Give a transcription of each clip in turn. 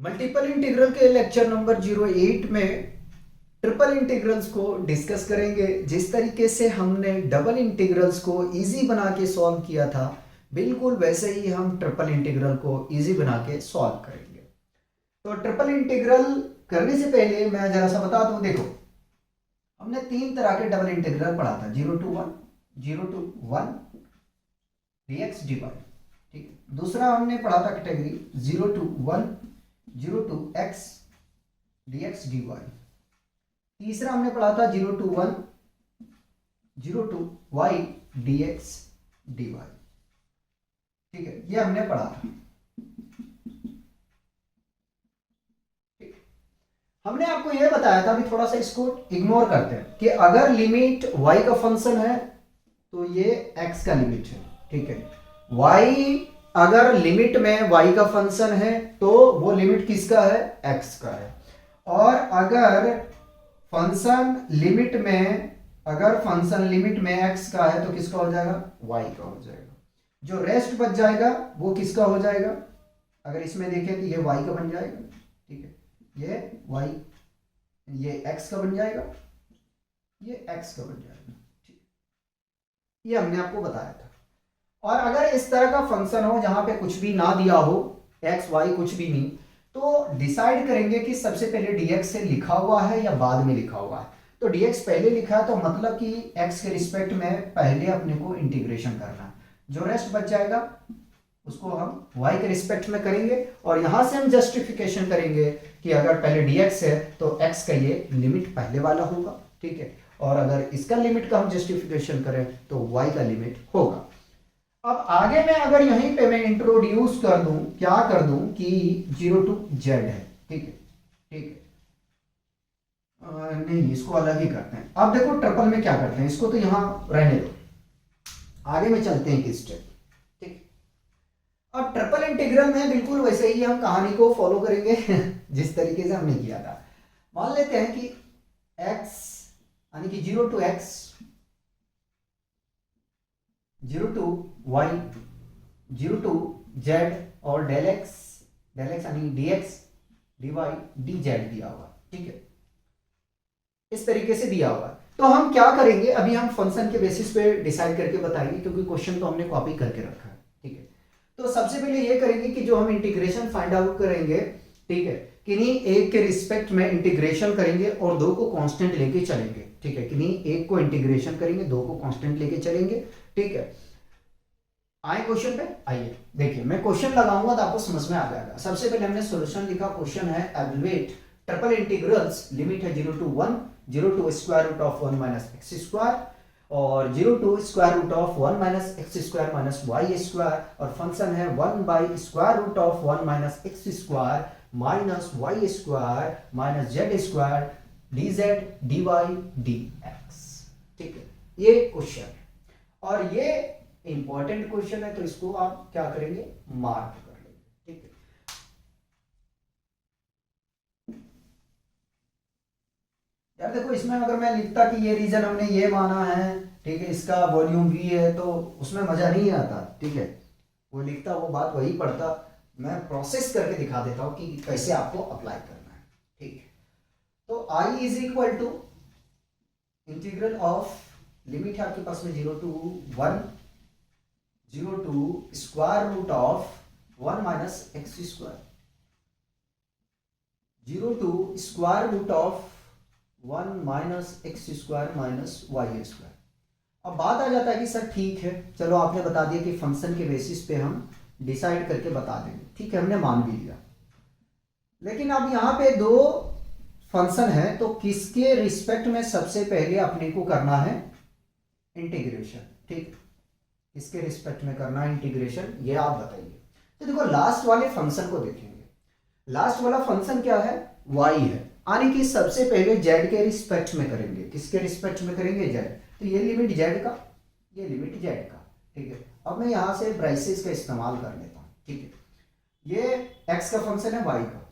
Multiple integral के lecture number 08 में triple integrals को डिस्कस करेंगे। जिस तरीके से हमने डबल इंटीग्रल्स को इजी बना के सॉल्व किया था, बिल्कुल वैसे ही हम ट्रिपल इंटीग्रल को इजी बना के सॉल्व करेंगे। तो ट्रिपल इंटीग्रल करने से पहले मैं जरा सा बता दूं, देखो हमने तीन तरह के डबल इंटीग्रल पढ़ा था, 0 to 1 dx dy। ठीक है, दूसरा हमने पढ़ा था category 0 to x dx dy। तीसरा हमने पढ़ा था 0 to y dx dy। ठीक है, ये हमने पढ़ा था। ठीक, हमने आपको यह बताया था, अभी थोड़ा सा इसको इग्नोर करते हैं, कि अगर लिमिट y का फंक्शन है तो ये x का लिमिट है। ठीक है, y अगर लिमिट में y का फंक्शन है तो वो लिमिट किसका है, x का है। और अगर फंक्शन लिमिट में x का है तो किसका हो जाएगा, y का हो जाएगा। जो रेस्ट बच जाएगा वो किसका हो जाएगा, अगर इसमें देखें तो ये y का बन जाएगा। ठीक है, ये x का बन जाएगा, ये x का बन जाएगा। ठीक, ये हमने आपको बताया था। और अगर इस तरह का फंक्शन हो जहां पे कुछ भी ना दिया हो, एक्स वाई कुछ भी नहीं, तो डिसाइड करेंगे कि सबसे पहले dx से लिखा हुआ है या बाद में लिखा हुआ है। तो dx पहले लिखा है तो मतलब कि x के रिस्पेक्ट में पहले अपने को इंटीग्रेशन करना है। जो रेस्ट बच जाएगा उसको हम y के रिस्पेक्ट में करेंगे, और यहां से हम जस्टिफिकेशन करेंगे कि अगर पहले dx है तो x का ये लिमिट पहले वाला होगा। ठीक है, और अगर इसका लिमिट का हम जस्टिफिकेशन करें तो y का लिमिट होगा। अब आगे मैं अगर यहीं पे मैं इंट्रोड्यूस कर दूं, क्या कर दूं कि 0 to z है। ठीक है, ठीक है, नहीं इसको अलग ही करते हैं। अब देखो ट्रिपल में क्या करते हैं, इसको तो यहां रहने दो, आगे में चलते हैं एक स्टेप। ठीक, अब ट्रिपल इंटीग्रल में बिल्कुल वैसे ही हम कहानी को फॉलो करेंगे जिस तरीके से हमने किया था। मान लेते हैं कि x यानी कि 0 to x, 0 to y, 0 to z और डेल एक्स यानी dx dy dz दिया हुआ। ठीक है, इस तरीके से दिया हुआ। तो हम क्या करेंगे, अभी हम फंक्शन के बेसिस पे डिसाइड करके बताएंगे, क्योंकि क्वेश्चन तो हमने कॉपी करके रखा है। ठीक है, तो सबसे पहले ये करेंगे कि जो हम इंटीग्रेशन फाइंड आउट करेंगे, ठीक है, किन्हीं एक के रिस्पेक्ट में इंटीग्रेशन करेंगे और दो को कांस्टेंट लेके चलेंगे। ठीक है, किन्हीं एक को इंटीग्रेशन करेंगे, दो को कांस्टेंट लेके चलेंगे। ठीक है, आए क्वेश्चन पे, आइए देखिए मैं क्वेश्चन लगाऊंगा तो आपको समझ में आ जाएगा। सबसे पहले हमने सॉल्यूशन लिखा, क्वेश्चन है एवेलुएट ट्रिपल इंटीग्रल्स, लिमिट है 0 to 1, 0 to square root of 1 minus x square, और 0 to square root of 1 minus x square minus y square, और फंक्शन है 1 by square root of 1 minus x square minus y square minus z square d z d y d x. ठीक है, ये question, और ये important question है तो इसको आप क्या करेंगे, मार्क कर लेंगे। ठीक है, यार देखो इसमें अगर मैं लिखता कि ये रीजन हमने ये माना है, ठीक है, इसका वॉल्यूम v है, तो उसमें मजा नहीं आता। ठीक है, वो लिखता वो बात वही पढ़ता, मैं प्रोसेस करके दिखा देता हूं कि कैसे आपको अप्लाई करना है। ठीक है, तो i is equal to integral of, limit है आपके पास में 0 to 1, 0 to square root of 1 minus x square, 0 to square root of 1 minus x square minus y square. अब बात आ जाता है कि सर ठीक है, चलो आपने बता दिया कि फंक्शन के बेसिस पे हम डिसाइड करके बता देंगे। ठीक है, हमने मान भी लिया, लेकिन अब यहाँ पे दो फंक्शन है तो किसके रिस्पेक्ट में सबसे पहले अपने को करना है इंटीग्रेशन। ठीक, किसके रिस्पेक्ट में करना है इंटीग्रेशन, ये आप बताइए। तो देखो लास्ट वाले फंक्शन को देखेंगे, लास्ट वाला फंक्शन क्या है, y है, यानी कि सबसे पहले z के रिस्पेक्ट में करेंगे। किसके रिस्पेक्ट में करेंगे, z। तो ये लिमिट z का, ये लिमिट z का। ठीक है, अब मैं यहां से ब्राइसेस का इस्तेमाल कर लेता हूं। ठीक है, ये x का फंक्शन है y का,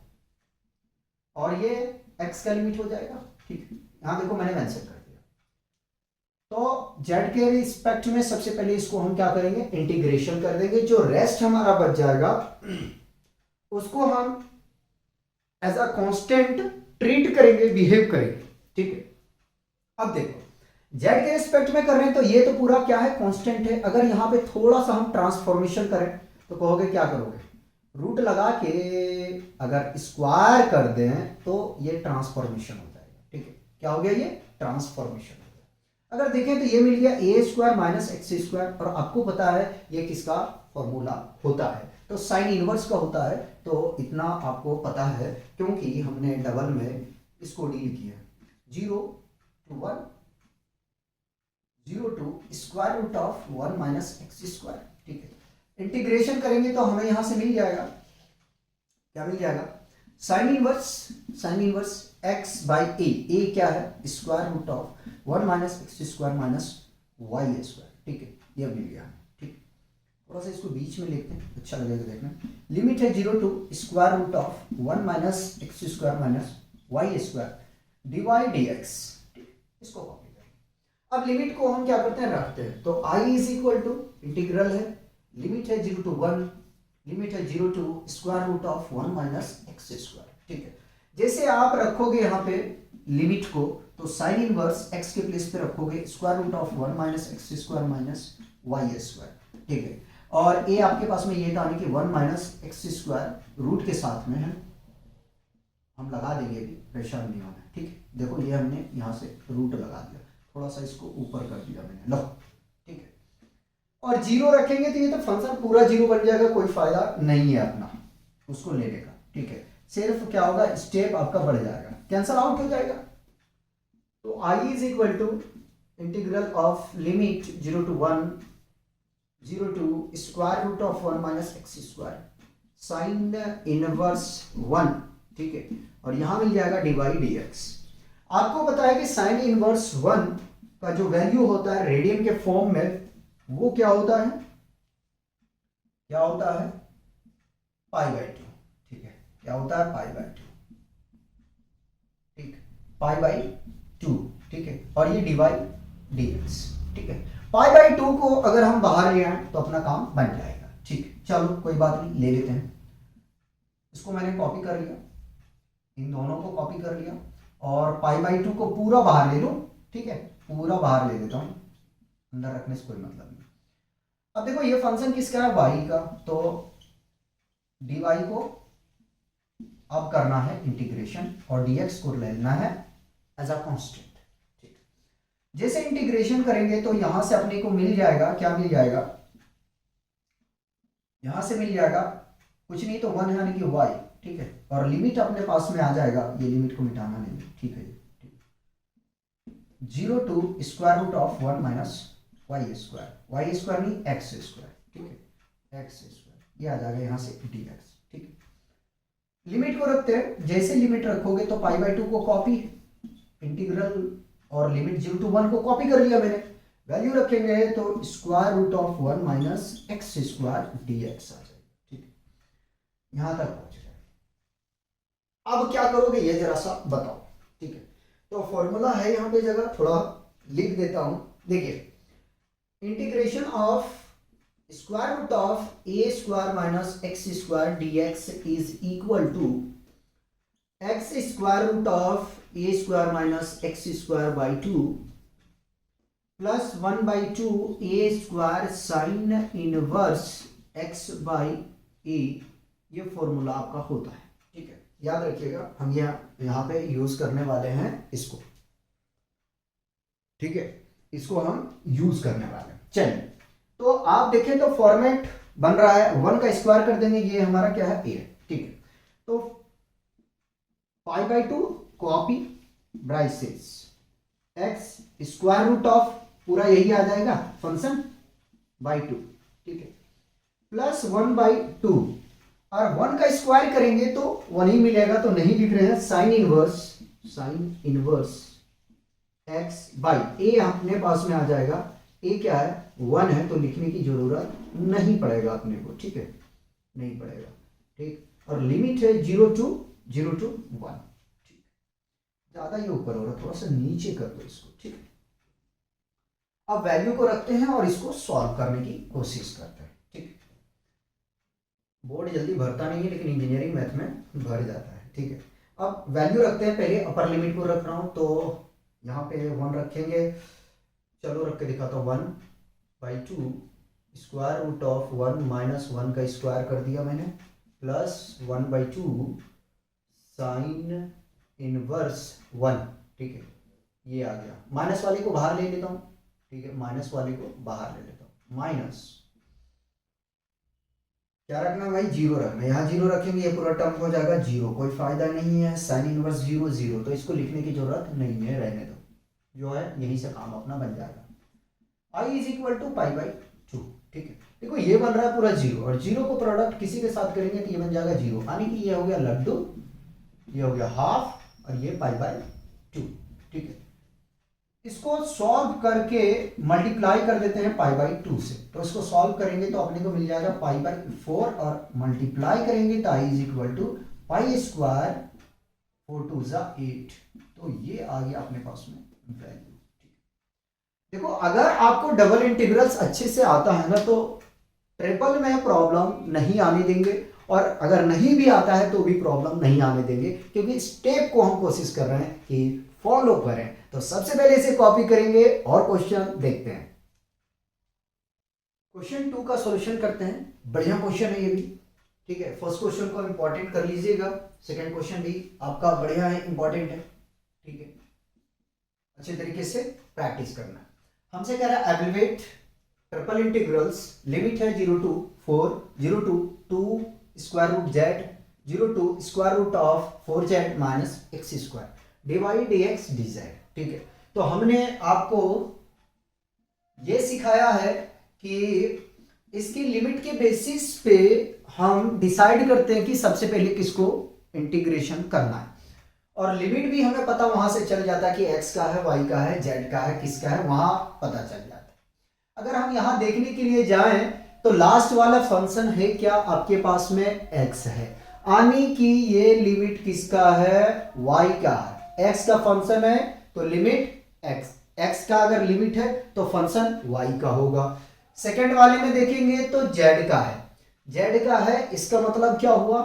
और ये x का लिमिट हो जाएगा। ठीक है, यहां देखो मैंने मेंशन कर दिया। तो z के रिस्पेक्ट में सबसे पहले इसको हम क्या करेंगे, इंटीग्रेशन कर देंगे। जो रेस्ट हमारा बच जाएगा उसको हम एज अ कांस्टेंट ट्रीट करेंगे, बिहेव करेंगे, ठीक है। अब देखो जेड के रिस्पेक्ट में कर रहे हैं तो ये तो पूरा क्या है, कांस्टेंट है। अगर यहां पे थोड़ा सा हम ट्रांसफॉर्मेशन करें तो कहोगे क्या करोगे, रूट लगा के अगर स्क्वायर कर दें तो ये ट्रांसफॉर्मेशन हो जाएगा, ठीक है। क्या हो गया, ये ट्रांसफॉर्मेशन हो गया। अगर देखें तो ये मिल गया ए स्क्वायर माइनस एक्स स्क्वायर, और आपको पता है ये किसका फॉर्मूला होता है, तो साइन इनवर्स का होता है। तो इतना आपको पता है क्योंकि हमने डबल में इसको डील किया, 0 to 1 0 to square root of 1 minus x square, ठीक है। इंटीग्रेशन करेंगे तो हमें यहां से मिल जाएगा, क्या मिल जाएगा, sine inverse x by a क्या है, square root of 1 minus x square minus y square, ठीक है। ये मिल गया, ठीक। थोड़ा सा इसको बीच में लिखते हैं, अच्छा लगेगा देखना। लिमिट है 0 to square root of 1 minus x square minus y square d y d x, इसको कॉपी करें। अब लिमिट को हम क्या करते हैं, रखते हैं। तो i is equal to integral है, लिमिट है 0 टू 1, लिमिट है 0 to square root of 1 minus x square, ठीक है। जैसे आप रखोगे यहाँ पे लिमिट को, तो साइन इनवर्स x के प्लेस पे रखोगे square root of 1 minus x square minus y square, ठीक है। और a आपके पास में ये था कि 1 माइनस एक्स स्क्वायर रूट के साथ में है, हम लगा देंगे, अभी प्रेशर नहीं होना है, ठीक है। देखो ये हमने यहाँ से रूट लगा दिया, थोड़ा सा इसको ऊपर कर दिया मैंने, लो, ठीक है। और 0 रखेंगे तो ये तो फंक्शन पूरा 0 बन जाएगा, कोई फायदा नहीं है अपना उसको लेने का, ठीक है। सिर्फ क्या होगा, स्टेप आपका बढ़ जाएगा, कैंसल आउट हो जाएगा। तो i is equal to integral of limit 0 to 1 0 to square root of 1 minus x square sine inverse 1, ठीक है। और यहां मिल जाएगा डी वाई डी एक्स। आपको पता है कि साइन इनवर्स 1 का जो वैल्यू होता है रेडियन के फॉर्म में, वो क्या होता है, क्या होता है, पाई बाई 2, ठीक है। क्या होता है, पाई बाई 2, ठीक, पाई बाई 2, ठीक है। और ये डी वाई डी एक्स, ठीक है। पाई बाई 2 को अगर हम बाहर ले आए तो अपना काम बन जाएगा, ठीक। चलो कोई बात नहीं, ले लेते हैं। इसको मैंने कॉपी कर लिया, इन दोनों को कॉपी कर लिया, और पाई बाई 2 को पूरा बाहर ले लो, ठीक है, पूरा बाहर ले लेता हूं, अंदर रखने से कोई मतलब नहीं। अब देखो ये फंक्शन किसका है, y का, तो dy को अब करना है इंटीग्रेशन और dx को लेना है एज अ कांस्टेंट, ठीक। जैसे इंटीग्रेशन करेंगे तो यहां से अपने को मिल जाएगा, क्या मिल जाएगा, यहां से मिल जाएगा कुछ नहीं तो 1 यानी कि y, ठीक है। और लिमिट अपने पास में आ जाएगा, ये लिमिट को मिटाना नहीं, ठीक है, 0 to square root of 1 minus y square नहीं एक्स स्क्वायर, ठीक है, एक्स स्क्वायर, ये आ जाएगा यहाँ से डी एक्स, ठीक है। लिमिट को रखते हैं, जैसे लिमिट रखोगे तो पाई बाई 2 को कॉपी, इंटीग्रल और लिमिट 0 टू 1 को कॉपी कर लिया मैंने, वैल्यू रखेंगे तो square root of 1 minus x square d x आ जाएगा, ठीक है। यहां तक पहुंच जाए। अब क्या करोगे ये जरा सा बताओ, ठीक है। तो फॉर्मूला है यहाँ पे, जगह थोड़ा लिख देता हूं, देखिए, integration of square root of a square minus x square d x is equal to x square root of a square minus x square by 2 plus 1 by 2 a square sine inverse x by a, ये formula आपका होता है, ठीक है। याद रखिएगा, हम यहाँ पे यूज करने वाले हैं इसको, ठीक है, इसको हम यूज करने वाले हैं। चलिए, तो आप देखें तो फॉर्मेट बन रहा है, 1 का स्क्वायर कर देंगे, ये हमारा क्या है, ए, ठीक है। तो pi by 2 copy braces x square root of पूरा यही आ जाएगा फंक्शन बाई 2, ठीक है, प्लस 1 बाई 2, और 1 का स्क्वायर करेंगे तो 1 ही मिलेगा, तो नहीं लिख रहे हैं, साइन इनवर्स एक्स बाई ए अपने पास में आ जाएगा, ए क्या है, 1 है, तो लिखने की जरूरत नहीं पड़ेगा अपने को, ठीक है, नहीं पड़ेगा, ठीक। और लिमिट है 0 टू 1, ठीक। ज्यादा ये ऊपर हो रहा, थोड़ा सा नीचे कर दो इसको, ठीक है। अब वैल्यू को रखते हैं और इसको सॉल्व करने की कोशिश करते हैं, ठीक। बोर्ड जल्दी भरता नहीं है, लेकिन इंजीनियरिंग मैथ में भर जाता है, ठीक है। अब वैल्यू रखते हैं, पहले अपर लिमिट को रख रहा हूँ, तो यहाँ पे 1 रखेंगे, चलो रख के दिखाता हूँ। 1/2 स्क्वायर रूट ऑफ 1 माइनस 1 का स्क्वायर कर दिया मैंने, प्लस 1/2 साइन इनवर्स 1, ठीक है, ये आ गया। माइनस वाले को बाहर ले लेता हूँ, ठीक है, माइनस वाले को बाहर ले लेता हूँ, माइनस क्या रखना है भाई, 0 रखना है। यहाँ 0 रखेंगे ये पूरा टर्म हो जाएगा 0, कोई फायदा नहीं है, साइन इनवर्स 0 0, तो इसको लिखने की जरूरत नहीं है, रहने दो, जो है यहीं से काम अपना बन जाएगा। i इज इक्वल टू π/2, ठीक है। देखो ये बन रहा है पूरा 0, और 0 को प्रोडक्ट किसी के साथ करेंगे तो ये बन जाएगा 0, यानी कि ये हो गया लड्डू, ये हो गया हाफ, और ये π/2, ठीक है। इसको सॉल्व करके मल्टीप्लाई कर देते हैं π/2 से, तो इसको सॉल्व करेंगे तो अपने को मिल जाएगा π/4, और मल्टीप्लाई करेंगे तो i इज इक्वल टू π², 4 2 8, तो ये आ गया अपने पास में वैल्यू। देखो अगर आपको डबल इंटीग्रल्स अच्छे से आता है ना, तो ट्रिपल में प्रॉब्लम नहीं आने देंगे, और अगर नहीं भी आता है तो भी प्रॉब्लम नहीं आने देंगे, क्योंकि स्टेप को हम कोशिश कर रहे हैं कि फॉलो करें। तो सबसे पहले इसे कॉपी करेंगे और क्वेश्चन देखते हैं। क्वेश्चन 2 का सॉल्यूशन करते हैं, बढ़िया क्वेश्चन है ये भी, ठीक है। फर्स्ट क्वेश्चन को इंपॉर्टेंट कर लीजिएगा, सेकंड क्वेश्चन भी आपका बढ़िया है, इंपॉर्टेंट है, ठीक है। अच्छे तरीके से प्रैक्टिस करना है। हमसे कह रहा है एवलुएट ट्रिपल इंटीग्रल्स, लिमिट है 0 to 4, 0 to 2 square root z, 0 to square root of 4z minus x square, divide dx dz, ठीक है। तो हमने आपको ये सिखाया है कि इसकी लिमिट के बेसिस पे हम डिसाइड करते हैं कि सबसे पहले किसको इंटीग्रेशन करना है, और लिमिट भी हमें पता वहां से चल जाता है कि x का है, y का है, z का है, किसका है, वहां पता चल जाता है। अगर हम यहां देखने के लिए जाएं तो लास्ट वाला फंक्शन है क्या, आपके पास में x है, यानी कि ये लिमिट किसका है, y का है। x का फंक्शन है तो लिमिट x का अगर लिमिट है तो फंक्शन y का होगा। सेकंड वाले में देखेंगे तो z का है, z का है, इसका मतलब क्या हुआ,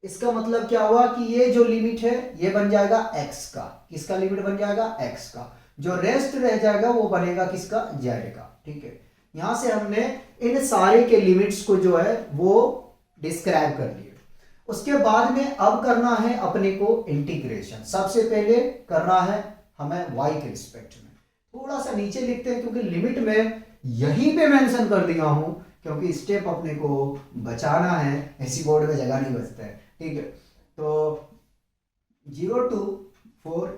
इसका मतलब क्या हुआ कि ये जो लिमिट है ये बन जाएगा x का, किसका लिमिट बन जाएगा, x का, जो रेस्ट रह जाएगा वो बनेगा किसका, z का, ठीक है। यहां से हमने इन सारे के लिमिट्स को जो है वो डिस्क्राइब कर लिए। उसके बाद में अब करना है अपने को इंटीग्रेशन। सबसे पहले करना है हमें y के रिस्पेक्ट में, थोड़ा सा नीचे लिखते हैं क्योंकि लिमिट में यहीं पे मेंशन कर दिया हूं, क्योंकि स्टेप अपने को बचाना है, ऐसी बोर्ड में जगह नहीं बचता है, ठीक है। तो 0 to 4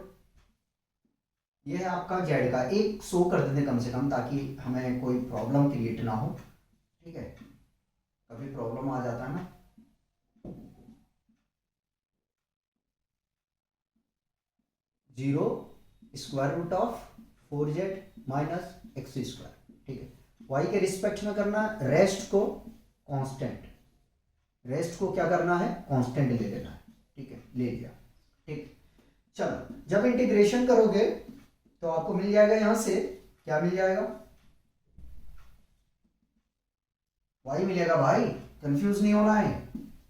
ये है आपका जेड का, एक शो कर देते कम से कम, ताकि हमें कोई प्रॉब्लम क्रिएट ना हो, ठीक है। कभी प्रॉब्लम आ जाता है ना, zero square root of 4z minus x square, ठीक है। y के रिस्पेक्ट में करना है, रेस्ट को कांस्टेंट, रेस्ट को क्या करना है, कांस्टेंट ले लेना है, ठीक है, ले लिया, ठीक। चलो जब इंटीग्रेशन करोगे तो आपको मिल जाएगा, यहां से क्या मिल जाएगा, y मिलेगा भाई, कंफ्यूज नहीं होना है,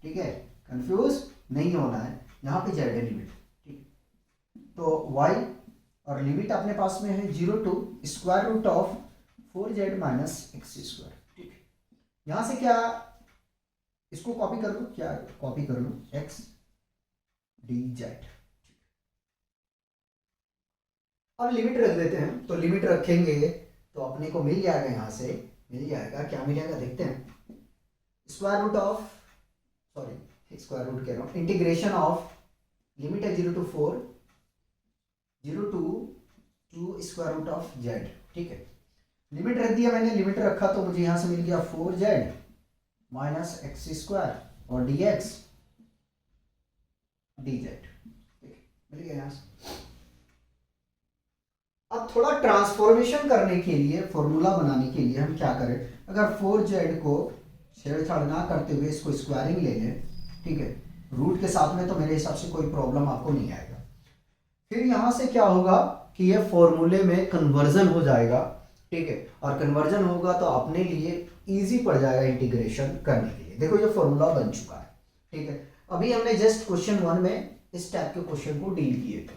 ठीक है, कंफ्यूज नहीं होना है, यहां पे z है लिमिट, ठीक। तो y और लिमिट अपने पास में है 0 to square root of 4z minus x square, ठीक है। यहां से क्या, इसको कॉपी कर लो, क्या कॉपी कर लो, x dz। अब लिमिट रख देते हैं, तो लिमिट रखेंगे तो अपने को मिल जाएगा, यहां से मिल जाएगा, क्या मिलेगा देखते हैं, square root of, sorry square root कह रहा हूं, इंटीग्रेशन ऑफ, लिमिट है 0 to 4, 0 to 2 square root of z, ठीक है। लिमिट रख दिया मैंने, लिमिट रखा तो मुझे यहां से मिल गया 4z माइनस एक्स स्क्वायर और dx dz, मिल गया यहां से। अब थोड़ा ट्रांसफॉर्मेशन करने के लिए, फॉर्मूला बनाने के लिए हम क्या करें, अगर 4z को छेड़छाड़ ना करते हुए इसको स्क्वायरिंग ले लें, ठीक है, रूट के साथ में, तो मेरे हिसाब से कोई प्रॉब्लम आपको नहीं आएगा। फिर यहां से क्या होगा कि ये फॉर्मूले में कन्वर्जन हो जाएगा, ठीक है, और कन्वर्जन होगा तो अपने लिए इजी पड़ जाएगा इंटीग्रेशन करने के लिए। देखो ये फॉर्मूला बन चुका है, ठीक है। अभी हमने जस्ट क्वेश्चन 1 में इस टाइप के क्वेश्चन को डील किए थे।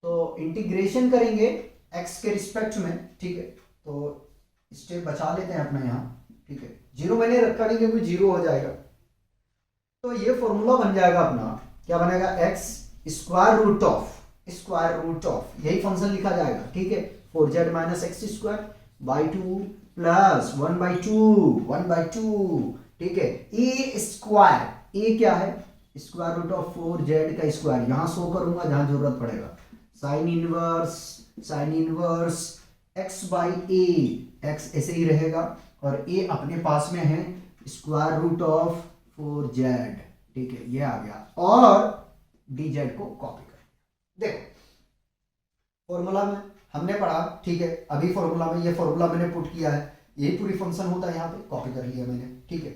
तो इंटीग्रेशन करेंगे एक्स के रिस्पेक्ट में, ठीक है, तो स्टेप बचा लेते हैं अपना यहाँ, ठीक है, जीरो मैंने रखा नहीं क्योंकि जीरो हो जाएगा। तो ये फॉर्मूला बन जाएगा अपना, क्या बनेगा, एक्स स्क्वायर रूट ऑफ यही फंक्शन लिखा जाएगा, ठीक है, 4z minus x square by 2 plus 1/2, ठीक है, ए स्क्वायर, ए क्या है, स्क्वायर रूट ऑफ 4z का स्क्वायर, यहां शो करूंगा जहां जरूरत पड़ेगा, sign inverse x by A, x ऐसे ही रहेगा और ए अपने पास में है स्क्वायर रूट ऑफ 4z, ठीक है, ये आ गया, और dz को कॉपी कर। देखो फॉर्मूला में हमने पढ़ा, ठीक है, अभी फॉर्मूला में ये फॉर्मूला मैंने पुट किया है, यही पूरी फंक्शन होता है, यहाँ पे कॉपी कर लिया मैंने, ठीक है,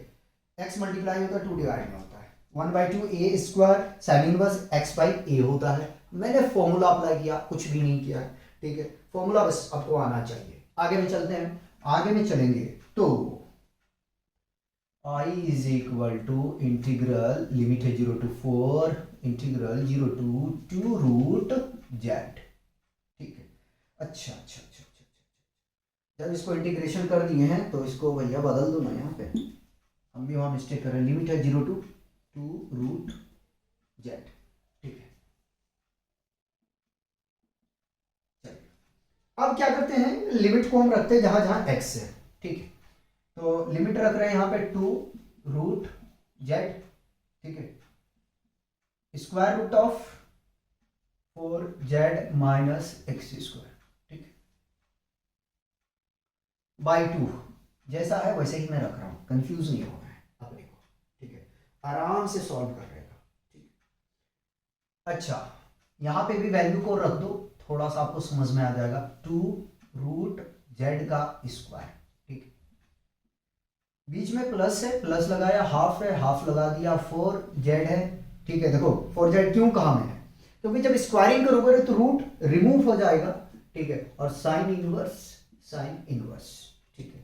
x मल्टीप्लाई होता है 2 डिवाइड में होता है 1/2 a square sine inverse x by a होता है। मैंने फॉर्मूला अप्लाई किया, कुछ भी नहीं किया है, ठीक है, फॉर्मूला बस आपको आना चाहिए। आगे में चलते हैं, आगे में चलेंगे तो I is equal to integral, limit है 0 to 4, integral 0 to 2 root z, ठीक है, अच्छा, जब इसको इंटीग्रेशन कर दिए हैं तो इसको भैया बदल दो ना, यहाँ पे हम भी वहां मिस्टेक कर रहे हैं, लिमिट है 0 to 2 रूट जेड, ठीक है। चलिए अब क्या करते हैं, लिमिट को हम रखते हैं जहां जहां एक्स है, ठीक है, तो लिमिट रख रहे हैं यहाँ पे 2 रूट जेड, ठीक है, square root of 4z minus x square, ठीक है, बाई 2, जैसा है वैसे ही मैं रख रहा हूं, कंफ्यूज नहीं होना है अपने को, ठीक है, आराम से सॉल्व कर रहेगा, ठीक है। अच्छा यहां पे भी वैल्यू को रख दो, थोड़ा सा आपको समझ में आ जाएगा, 2 रूट जेड का स्क्वायर, ठीक है, बीच में प्लस है, प्लस लगाया, हाफ है, हाफ लगा दिया, 4z है, ठीक है, देखो 4z क्यों कहा मैंने, क्योंकि जब स्क्वायरिंग करोगे तो रूट रिमूव हो जाएगा, ठीक है, और साइन इनवर्स, ठीक है,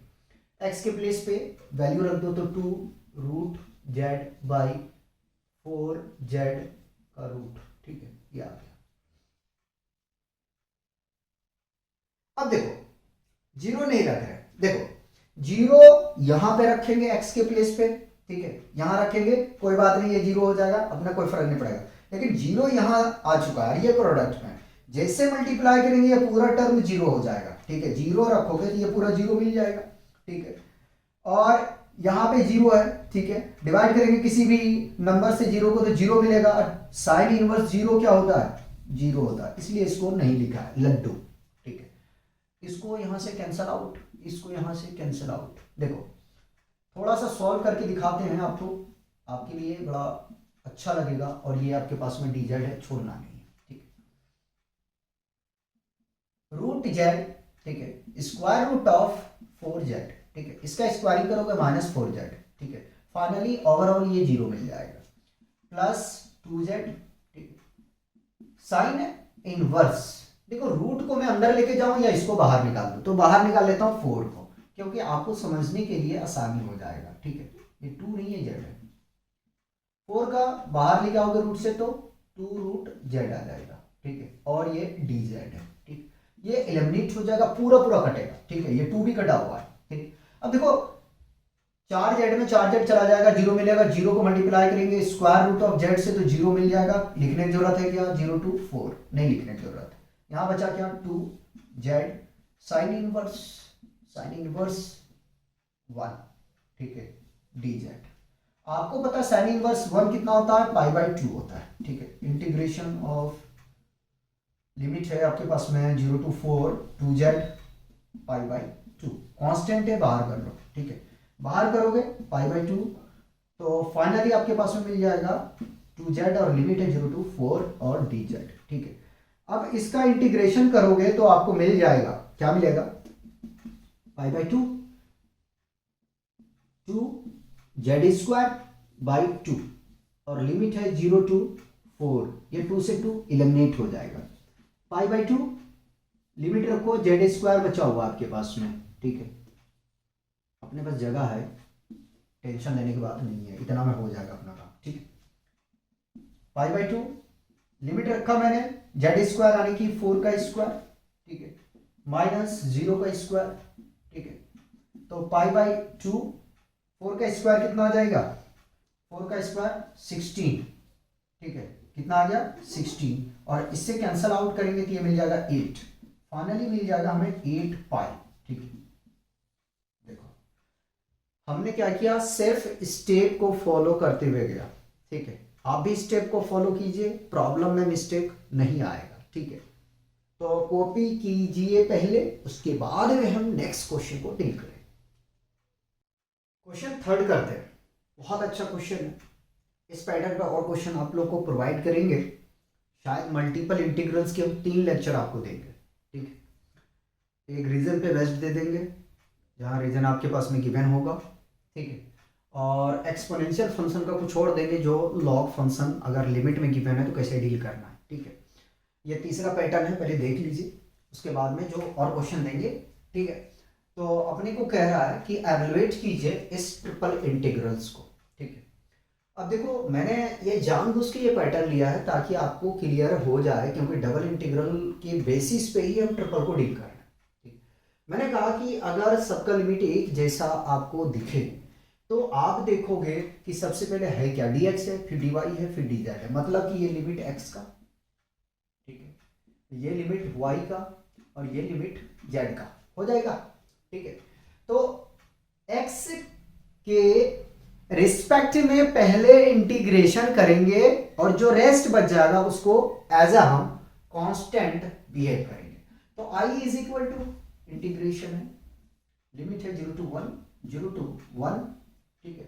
x के प्लेस पे वैल्यू रख दो तो 2 रूट जेड बाई 4z का रूट, ठीक है, ये आ गया। अब देखो जीरो नहीं रख रहे, देखो जीरो यहां पे रखेंगे x के प्लेस पे, ठीक है, यहां रखेंगे कोई बात नहीं, ये जीरो हो जाएगा, अपना कोई फर्क नहीं पड़ेगा, लेकिन जीरो यहां आ चुका है, ये प्रोडक्ट में जैसे मल्टीप्लाई करेंगे ये पूरा टर्म जीरो हो जाएगा, ठीक है, जीरो रखोगे तो ये पूरा जीरो मिल जाएगा, ठीक है, और यहां पे जीरो है, ठीक है, डिवाइड करेंगे किसी भी नंबर से जीरो को तो जीरो मिलेगा, और साइन इनवर्स जीरो क्या होता है, जीरो होता है, इसलिए इसको नहीं लिखा है लड्डू, ठीक है, इसको यहां से कैंसल आउट, इसको यहां से कैंसल आउट। देखो थोड़ा सा सॉल्व करके दिखाते हैं आपको, आपके लिए बड़ा अच्छा लगेगा, और ये आपके पास में dz है, छोड़ना नहीं है, ठीक है, रूट जेड, ठीक है, स्क्वायर रूट ऑफ 4z, ठीक है, इसका स्क्वायरिंग करोगे -4z, ठीक है, फाइनली ओवरऑल ये जीरो मिल जाएगा, प्लस 2z, ठीक है, साइन इनवर्स, देखो रूट को मैं अंदर लेके जाऊं या इसको बाहर निकाल दूं, तो बाहर निकाल लेता हूं 4 को, क्योंकि आपको समझने के लिए आसानी हो जाएगा, ठीक है, ये 2 नहीं है, जेड है, 4 का बाहर लेके आओगे रूट से तो 2 रूट जेड आ जाएगा, ठीक है, और ये dz है, ठीक, ये एलिमिनेट हो जाएगा, पूरा कटेगा, ठीक है, ये 2 भी कटा हुआ है, ठीक। अब देखो 4z में 4z चला जाएगा, जीरो मिलेगा, जीरो को मल्टीप्लाई करेंगे स्क्वायर रूट ऑफ z से तो जीरो मिल जाएगा, लिखने की जरूरत है क्या, 0 to 4 नहीं लिखने की जरूरत है, यहां बचा क्या, 2z साइन इनवर्स 1, ठीक है, dz, आपको पता है साइन इनवर्स 1 कितना होता है, π/2 होता है, ठीक है, इंटीग्रेशन ऑफ लिमिट है आपके पास में 0 to 4 2z π/2, कांस्टेंट है, बाहर कर लो, ठीक है, बाहर करोगे π/2, तो फाइनली आपके पास में मिल जाएगा 2z, और लिमिट है 0 to 4 और dz, ठीक है। अब इसका इंटीग्रेशन करोगे तो आपको मिल जाएगा, क्या मिलेगा, π/2 2z स्क्वायर बाई 2, और लिमिट है 0 to 4, ये 2 से 2 एलिमिनेट हो जाएगा, π/2 लिमिट रखो, जेड स्क्वायर बचा हुआ आपके पास में, ठीक है, अपने पास जगह है, टेंशन लेने की बात नहीं है, इतना में हो जाएगा अपना काम, ठीक π/2 लिमिट रखा मैंने जेड स्क्वायर यानी कि 4 का स्क्वायर, ठीक है, माइनस 0 का स्क्वायर, ठीक है, तो π/2 4 का स्क्वायर कितना आ जाएगा, 4 का स्क्वायर 16, ठीक है, कितना आ गया 16, और इससे कैंसल आउट करेंगे तो ये मिल जाएगा 8, फाइनली मिल जाएगा हमें 8π, ठीक है। देखो हमने क्या किया, सिर्फ स्टेप को फॉलो करते हुए गया, ठीक है, आप भी स्टेप को फॉलो कीजिए, प्रॉब्लम में मिस्टेक नहीं आएगा, ठीक है। तो कॉपी कीजिए पहले, उसके बाद में हम नेक्स्ट क्वेश्चन को डील करें। क्वेश्चन थर्ड करते हैं, बहुत अच्छा क्वेश्चन है, इस पैटर्न का और क्वेश्चन आप लोग को प्रोवाइड करेंगे, शायद मल्टीपल इंटीग्रल्स के हम 3 लेक्चर आपको देंगे, ठीक है, एक रीजन पे बेस्ड दे देंगे, जहाँ रीजन आपके पास में गिवन होगा, ठीक है, और एक्सपोनेंशियल फंक्शन का कुछ और देंगे, जो लॉग फंक्शन अगर लिमिट में गिवन है तो कैसे डील करना है, ठीक है। ये तीसरा पैटर्न है, पहले देख लीजिए, उसके बाद में जो और क्वेश्चन देंगे, ठीक है। तो अपने को कह रहा है कि एवेलुएट कीजिए इस ट्रिपल इंटीग्रल्स को, ठीक है। अब देखो मैंने ये जानबूझ के ये पैटर्न लिया है ताकि आपको क्लियर हो जाए, क्योंकि डबल इंटीग्रल के बेसिस पे ही हम ट्रिपल को डील कर रहे हैं, ठीक। मैंने कहा कि अगर सबका लिमिट एक जैसा आपको दिखे तो आप देखोगे कि सबसे पहले है क्या, dx है, फिर dy है, फिर dz है, मतलब कि ये लिमिट x का, ठीक है, ये लिमिट y का और ये लिमिट z का हो जाएगा, ठीक है। तो x के रिस्पेक्ट में पहले इंटीग्रेशन करेंगे और जो रेस्ट बच जाएगा उसको एज अ हम कांस्टेंट बिहेव करेंगे। तो i is equal to integration है, लिमिट है 0 to 1, 0 to 1, ठीक है,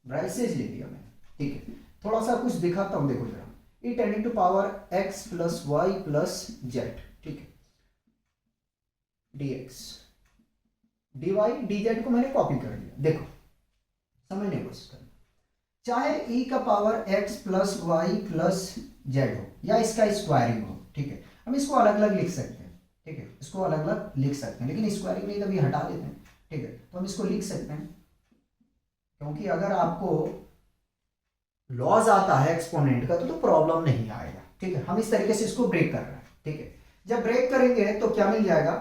ब्राइसेज ले लिया मैंने, ठीक है। थोड़ा सा कुछ दिखाता हूं, देखो जरा, e tending to power x plus y plus z, ठीक है, dx dy dz को मैंने कॉपी कर लिया, देखो समझने की कोशिश करना, चाहे e का power x plus y plus z हो या इसका स्क्वायरिंग हो, ठीक है, हम इसको अलग अलग लिख सकते हैं, ठीक है, इसको अलग अलग लिख सकते हैं, लेकिन स्क्वायरिंग नहीं तभी हटा देते हैं, ठीक है। तो हम इसको लिख सकते हैं, क्योंकि अगर आपको लॉज आता है एक्सपोनेंट का तो प्रॉब्लम नहीं आएगा, ठीक है। हम इस तरीके से इसको ब्रेक कर रहे हैं, ठीक है। जब ब्रेक करेंगे तो क्या मिल जाएगा,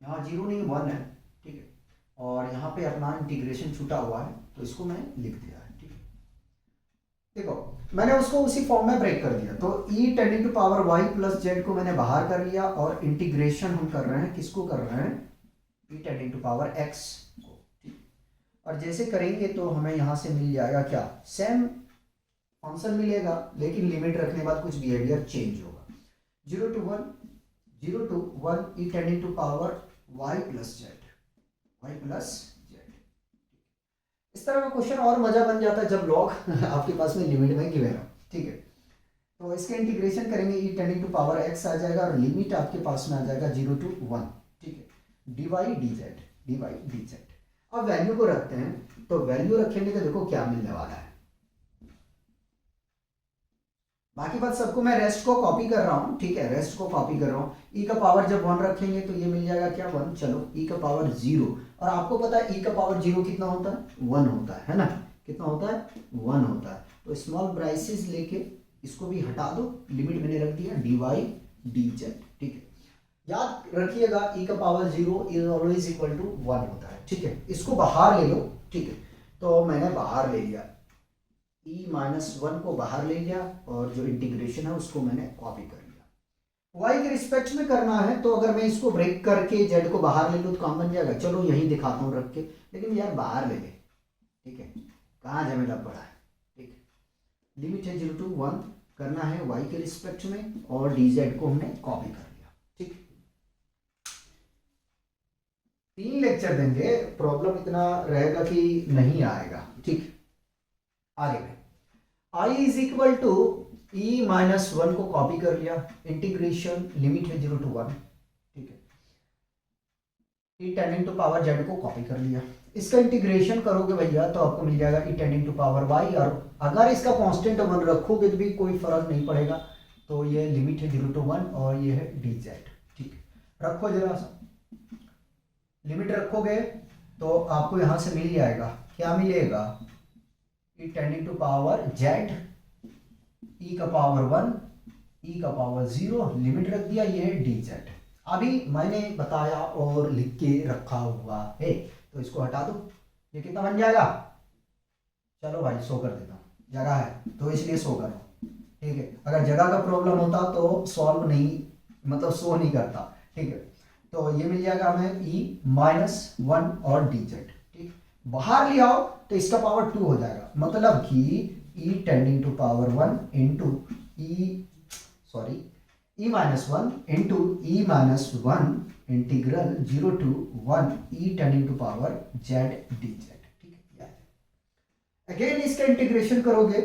यहाँ 0 नहीं 1 है, ठीक है, और यहाँ पे अपना इंटीग्रेशन छूटा हुआ है तो इसको मैं लिख दिया है, ठीक है। देखो मैंने उसको उसी फॉर्म में ब्रेक कर दिया, तो e tending to power y plus z को मैंने बाहर कर लिया और इंटीग्रेशन हम कर रहे हैं, किसको कर रहे हैं, e tending to power x को, और जैसे करेंगे तो हमें यहां से मिल जाएगा क्या, सेम फंक्शन मिलेगा, लेकिन लिमिट रखने के बाद कुछ बिहेवियर चेंज होगा, 0 to 1, 0 to 1 e tending to power y plus z. इस तरह का क्वेश्चन और मजा बन जाता है जब लॉग आपके पास में लिमिट में गिवन हो, ठीक है। तो इसके इंटीग्रेशन करेंगे, ई टेंडिंग टू पावर x आ जाएगा और लिमिट आपके पास में आ जाएगा 0 to 1, ठीक है, dy dz। अब वैल्यू को रखते हैं, तो वैल्यू रखेंगे तो देखो क्या मिलने वाला है, बाकी बात सबको मैं रेस्ट को कॉपी कर रहा हूं, ठीक है, रेस्ट को कॉपी कर रहा हूं। ई का पावर जब 1 रखेंगे तो ये मिल जाएगा क्या 1, चलो ई का पावर 0, और आपको पता है ई का पावर 0 कितना होता है 1 होता है ना, कितना होता है 1 होता है। तो स्मॉल ब्राइसेस लेके इसको भी हटा दो, लिमिट मैंने रख दिया dy dz, ठीक है। याद रखिएगा ई का power 0 is always equal to 1 होता है, ठीक है। इसको बाहर ले लो, ठीक है, तो मैंने बाहर ले लिया, e -1 को बाहर ले लिया और जो इंटीग्रेशन है उसको मैंने कॉपी कर लिया। y के रिस्पेक्ट में करना है तो अगर मैं इसको ब्रेक करके z को बाहर ले लूँ तो काम बन जाएगा, चलो यहीं दिखाता हूँ रख के, लेकिन यार बाहर ले ले, ठीक है, कहाँ झमेला पड़ा है, ठीक है। लिमिट है 0 to 1 करना है y के रिस्पेक्ट में और dz को हमने कॉपी कर लिया, ठीक। 3 लेक्चर देंगे, प्रॉब्लम इतना रहेगा कि नहीं आएगा, ठीक। आगे में i is equal to e -1 को कॉपी कर लिया, इंटीग्रेशन लिमिट है 0 to 1, ठीक है, e tending to power z को कॉपी कर लिया। इसका इंटीग्रेशन करोगे भैया तो आपको मिल जाएगा e tending to power y, और अगर इसका कांस्टेंट 1 रखोगे तो भी कोई फर्क नहीं पड़ेगा, तो ये लिमिट है 0 to 1 और ये है dz, ठीक है। रखो जरा सा, लिमिट रखोगे तो आपको यहां से मिल जाएगा, क्या मिलेगा, ई टेंडिंग टू पावर जेड ई का पावर 1 ई का पावर 0 लिमिट रख दिया, ये है डी जेड। अभी मैंने बताया और लिख के रखा हुआ है, तो इसको हटा दो, ये कितना बन जाएगा? चलो भाई शो कर देता हूँ, जगह है तो इसलिए शो कर रहा हूँ, ठीक है। अगर जगह का प्रॉब्लम होता तो सॉल्व नहीं, मतलब शो नहीं करता, ठीक है। तो ये मिल जाएगा हमें ई -1 और डी जेड, ठीक। बाहर ले आओ तो इसका पावर 2 हो जाएगा, मतलब कि e tending to power 1 into e -1 into e -1 integral 0 to 1 e tending to power z d z, ठीक है। अगेन इसका इंटीग्रेशन करोगे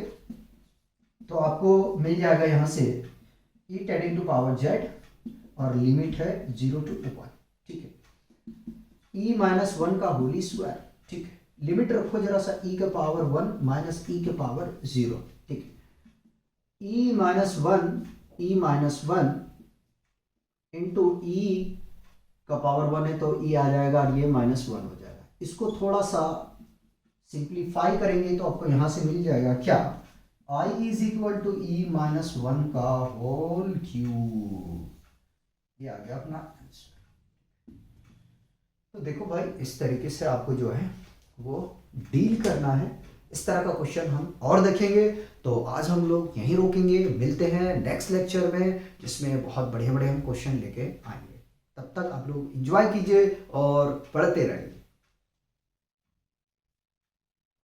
तो आपको मिल जाएगा यहां से ई टेंडिंग टू पावर जेड और लिमिट है 0 to 1, ठीक है। ई -1 का होली स्क्वायर, ठीक है। लिमिट रखो जरा सा, ई के पावर 1 माइनस ई के पावर 0, ठीक है। ई -1 इंटू ई का पावर 1 है तो ई आ जाएगा और ये -1 हो जाएगा। इसको थोड़ा सा सिंप्लीफाई करेंगे तो आपको यहां से मिल जाएगा क्या? I इज इक्वल टू ई -1 का होल क्यूब, ये आ गया अपना आंसर। तो देखो भाई, इस तरीके से आपको जो है वो डील करना है। इस तरह का क्वेश्चन हम और देखेंगे, तो आज हम लोग यहीं रोकेंगे। मिलते हैं नेक्स्ट लेक्चर में, जिसमें बहुत बढ़िया बढ़िया हम क्वेश्चन लेके आएंगे। तब तक आप लोग एंजॉय कीजिए और पढ़ते रहिए।